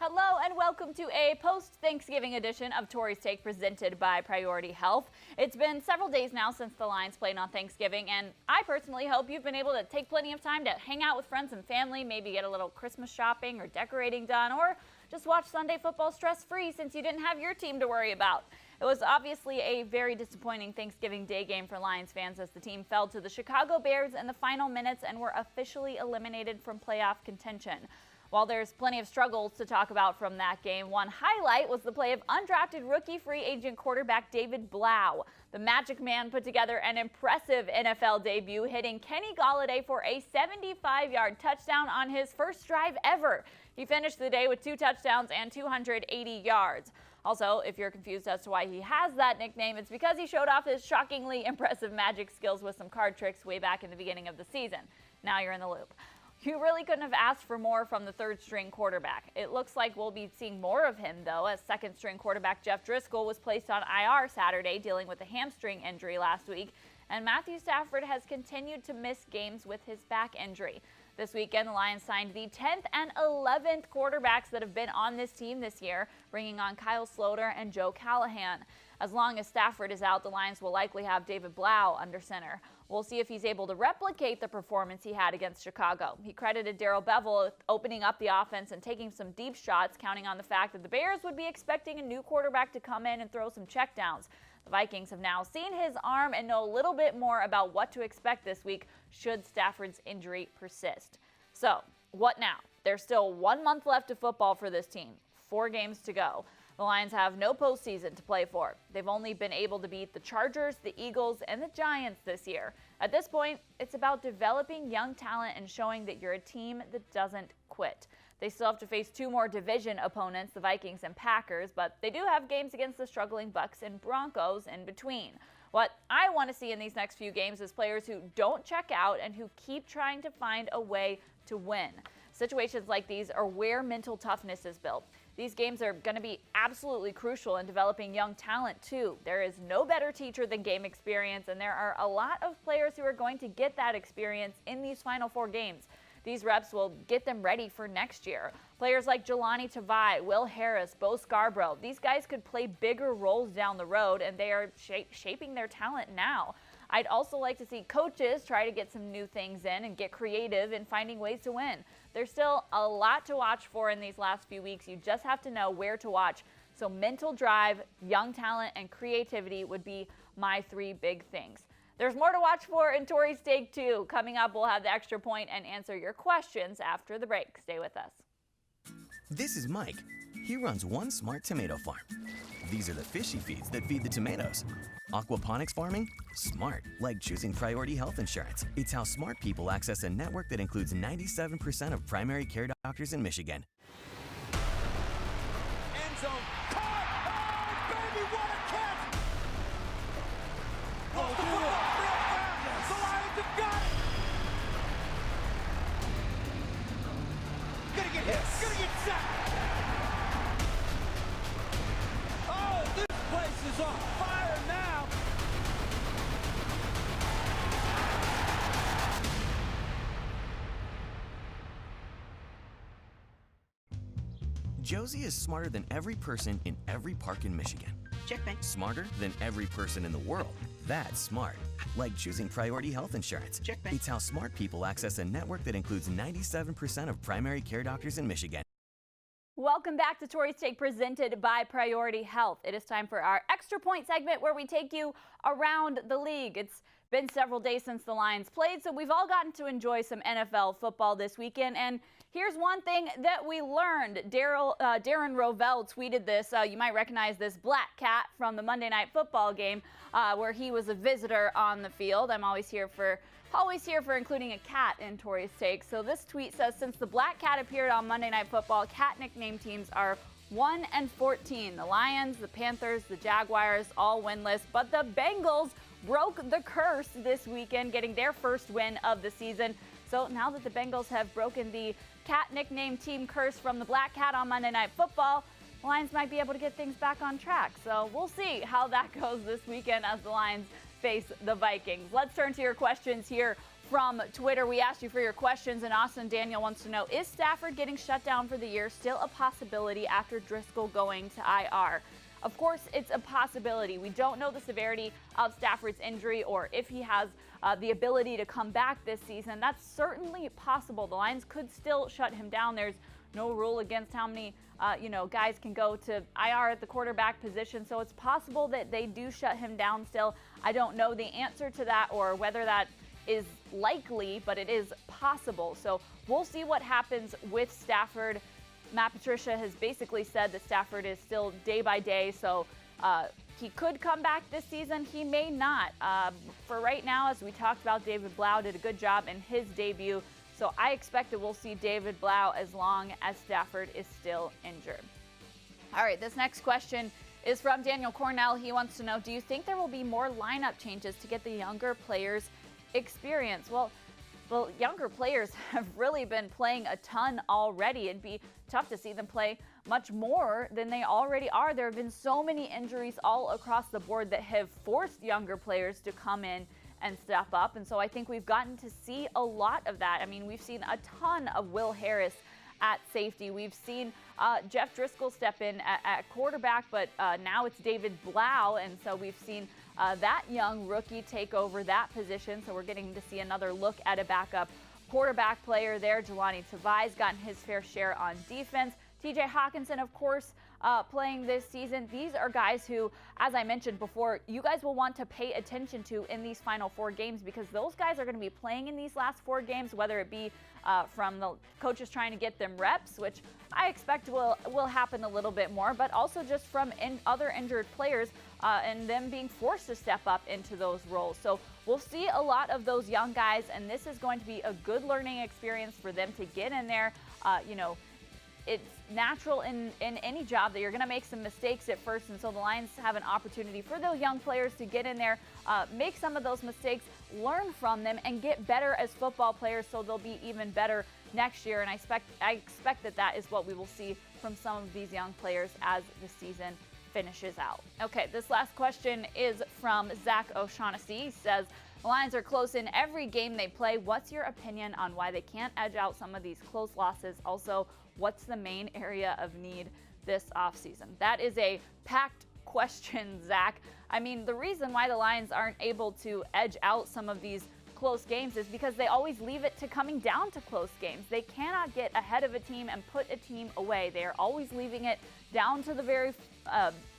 Hello and welcome to a post-Thanksgiving edition of Tori's Take presented by Priority Health. It's been several days now since the Lions played on Thanksgiving, and I personally hope you've been able to take plenty of time to hang out with friends and family, maybe get a little Christmas shopping or decorating done, or just watch Sunday football stress-free since you didn't have your team to worry about. It was obviously a very disappointing Thanksgiving Day game for Lions fans as the team fell to the Chicago Bears in the final minutes and were officially eliminated from playoff contention. While there's plenty of struggles to talk about from that game, one highlight was the play of undrafted rookie free agent quarterback David Blau. The Magic Man put together an impressive NFL debut, hitting Kenny Golladay for a 75-yard touchdown on his first drive ever. He finished the day with 2 touchdowns and 280 yards. Also, if you're confused as to why he has that nickname, it's because he showed off his shockingly impressive magic skills with some card tricks way back in the beginning of the season. Now you're in the loop. You really couldn't have asked for more from the third-string quarterback. It looks like we'll be seeing more of him, though, as second-string quarterback Jeff Driscoll was placed on IR Saturday, dealing with a hamstring injury last week, and Matthew Stafford has continued to miss games with his back injury. This weekend, the Lions signed the 10th and 11th quarterbacks that have been on this team this year, bringing on Kyle Sloter and Joe Callahan. As long as Stafford is out, the Lions will likely have David Blau under center. We'll see if he's able to replicate the performance he had against Chicago. He credited Darrell Bevell with opening up the offense and taking some deep shots, counting on the fact that the Bears would be expecting a new quarterback to come in and throw some checkdowns. The Vikings have now seen his arm and know a little bit more about what to expect this week should Stafford's injury persist. So, what now? There's still 1 month left of football for this team, 4 games to go. The Lions have no postseason to play for. They've only been able to beat the Chargers, the Eagles, and the Giants this year. At this point, it's about developing young talent and showing that you're a team that doesn't quit. They still have to face 2 more division opponents, the Vikings and Packers, but they do have games against the struggling Bucs and Broncos in between. What I want to see in these next few games is players who don't check out and who keep trying to find a way to win. Situations like these are where mental toughness is built. These games are going to be absolutely crucial in developing young talent, too. There is no better teacher than game experience, and there are a lot of players who are going to get that experience in these final 4 games. These reps will get them ready for next year. Players like Jelani Tavai, Will Harris, Bo Scarborough, these guys could play bigger roles down the road, and they are shaping their talent now. I'd also like to see coaches try to get some new things in and get creative in finding ways to win. There's still a lot to watch for in these last few weeks. You just have to know where to watch. So mental drive, young talent, and creativity would be my 3 big things. There's more to watch for in Tori's Take 2. Coming up, we'll have the extra point and answer your questions after the break. Stay with us. This is Mike. He runs one smart tomato farm. These are the fishy feeds that feed the tomatoes. Aquaponics farming? Smart, like choosing Priority Health Insurance. It's how smart people access a network that includes 97% of primary care doctors in Michigan. End zone. Caught! Oh, baby, what a catch! Oh, the football real fast. The Lions have got it. Gonna get hit. Gonna get sacked. Oh, this place is on fire now. Josie is smarter than every person in every park in Michigan. Checkmate. Smarter than every person in the world. That's smart. Like choosing Priority Health Insurance. Checkmate. It's how smart people access a network that includes 97% of primary care doctors in Michigan. Welcome back to Tori's Take presented by Priority Health. It is time for our extra point segment where we take you around the league. It's been several days since the Lions played, so we've all gotten to enjoy some NFL football this weekend. And here's one thing that we learned. Darren Rovell tweeted this. You might recognize this black cat from the Monday Night Football game where he was a visitor on the field. I'm always here for including a cat in Tori's Take. So this tweet says, since the black cat appeared on Monday Night Football, cat nickname teams are 1-14. The Lions, the Panthers, the Jaguars, all winless, but the Bengals broke the curse this weekend, getting their first win of the season. So now that the Bengals have broken the cat nickname team curse from the black cat on Monday Night Football, the Lions might be able to get things back on track. So we'll see how that goes this weekend as the Lions face the Vikings. Let's turn to your questions here from Twitter. We asked you for your questions, and Austin Daniel wants to know, is Stafford getting shut down for the year still a possibility after Driscoll going to IR? Of course, it's a possibility. We don't know the severity of Stafford's injury or if he has the ability to come back this season. That's certainly possible. The Lions could still shut him down. There's no rule against how many guys can go to IR at the quarterback position, so it's possible that they do shut him down still. I don't know the answer to that or whether that is likely, but it is possible. So we'll see what happens with Stafford. Matt Patricia has basically said that Stafford is still day by day, so he could come back this season. He may not. For right now, as we talked about, David Blau did a good job in his debut, so I expect that we'll see David Blau as long as Stafford is still injured. All right, this next question is from Daniel Cornell. He wants to know, do you think there will be more lineup changes to get the younger players experience? Well, younger players have really been playing a ton already. It'd be tough to see them play much more than they already are. There have been so many injuries all across the board that have forced younger players to come in and step up. And so I think we've gotten to see a lot of that. I mean, we've seen a ton of Will Harris at safety. We've seen Jeff Driscoll step in at quarterback, but now it's David Blau. And so we've seen that young rookie take over that position. So we're getting to see another look at a backup quarterback player there. Jelani Tavai's gotten his fair share on defense. TJ Hawkinson, of course, playing this season. These are guys who, as I mentioned before, you guys will want to pay attention to in these final 4 games, because those guys are going to be playing in these last 4 games, whether it be from the coaches trying to get them reps, which I expect will happen a little bit more, but also just from other injured players and them being forced to step up into those roles. So we'll see a lot of those young guys, and this is going to be a good learning experience for them to get in there. It's natural in any job that you're going to make some mistakes at first, and so the Lions have an opportunity for those young players to get in there, make some of those mistakes, learn from them, and get better as football players, so they'll be even better next year. And I expect that is what we will see from some of these young players as the season finishes out. Okay, this last question is from Zach O'Shaughnessy. He says, the Lions are close in every game they play. What's your opinion on why they can't edge out some of these close losses? Also, what's the main area of need this offseason? That is a packed question, Zach. I mean, the reason why the Lions aren't able to edge out some of these close games is because they always leave it to coming down to close games. They cannot get ahead of a team and put a team away. They are always leaving it down to the very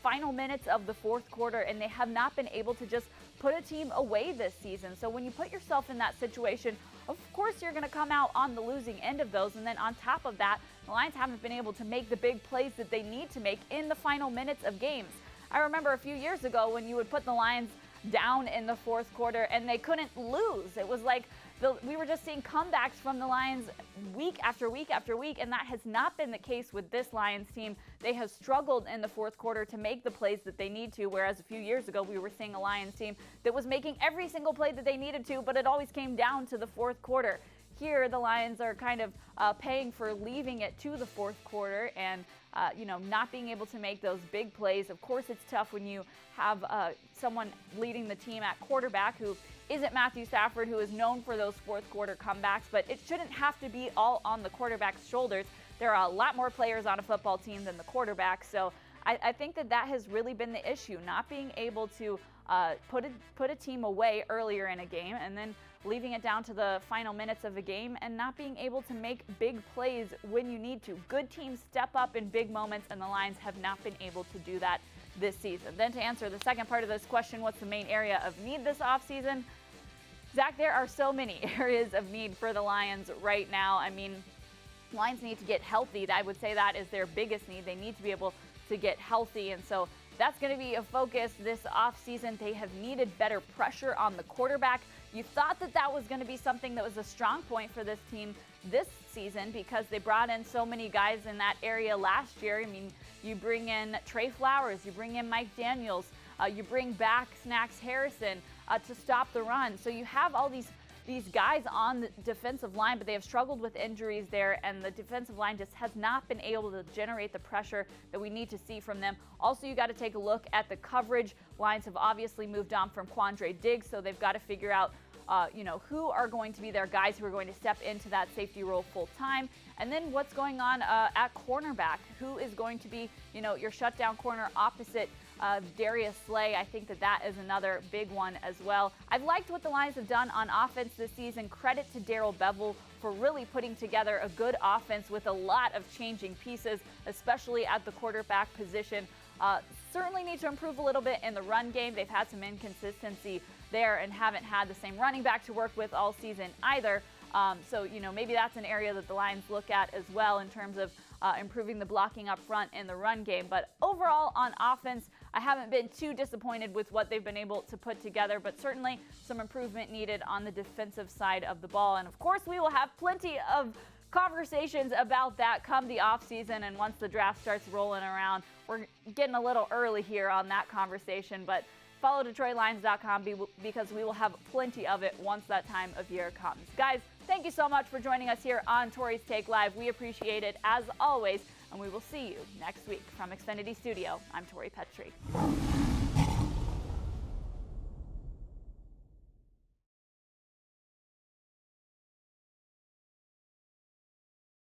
final minutes of the fourth quarter, and they have not been able to just put a team away this season. So when you put yourself in that situation, of course you're going to come out on the losing end of those. And then on top of that, the Lions haven't been able to make the big plays that they need to make in the final minutes of games. I remember a few years ago when you would put the Lions down in the fourth quarter and they couldn't lose. It was like we were just seeing comebacks from the Lions week after week after week, and that has not been the case with this Lions team. They have struggled in the fourth quarter to make the plays that they need to, whereas a few years ago we were seeing a Lions team that was making every single play that they needed to, but it always came down to the fourth quarter. Here, the Lions are kind of paying for leaving it to the fourth quarter and not being able to make those big plays. Of course, it's tough when you have someone leading the team at quarterback who isn't Matthew Stafford, who is known for those fourth quarter comebacks, but it shouldn't have to be all on the quarterback's shoulders. There are a lot more players on a football team than the quarterback, so I think that has really been the issue, not being able to put a team away earlier in a game and then leaving it down to the final minutes of the game and not being able to make big plays when you need to. Good teams step up in big moments, and the Lions have not been able to do that this season. Then to answer the second part of this question, what's the main area of need this offseason? Zach, there are so many areas of need for the Lions right now. I mean, Lions need to get healthy. I would say that is their biggest need. They need to be able to get healthy, and so that's going to be a focus this offseason. They have needed better pressure on the quarterback. You thought that was going to be something that was a strong point for this team this season because they brought in so many guys in that area last year. I mean, you bring in Trey Flowers, you bring in Mike Daniels, you bring back Snacks Harrison to stop the run. So you have all these guys on the defensive line, but they have struggled with injuries there, and the defensive line just has not been able to generate the pressure that we need to see from them. Also, you got to take a look at the coverage. Lions have obviously moved on from Quandre Diggs, so they've got to figure out who are going to be their guys who are going to step into that safety role full time. And then what's going on at cornerback? Who is going to be, your shutdown corner opposite Darius Slay? I think that is another big one as well. I've liked what the Lions have done on offense this season. Credit to Darrell Bevel for really putting together a good offense with a lot of changing pieces, especially at the quarterback position. Certainly need to improve a little bit in the run game. They've had some inconsistency there and haven't had the same running back to work with all season either. So maybe that's an area that the Lions look at as well in terms of improving the blocking up front in the run game. But overall on offense, I haven't been too disappointed with what they've been able to put together, but certainly some improvement needed on the defensive side of the ball. And of course, we will have plenty of conversations about that come the offseason, and once the draft starts rolling around. We're getting a little early here on that conversation, but follow DetroitLions.com because we will have plenty of it once that time of year comes. Guys, thank you so much for joining us here on Tori's Take Live. We appreciate it as always, and we will see you next week. From Xfinity Studio, I'm Tori Petrie.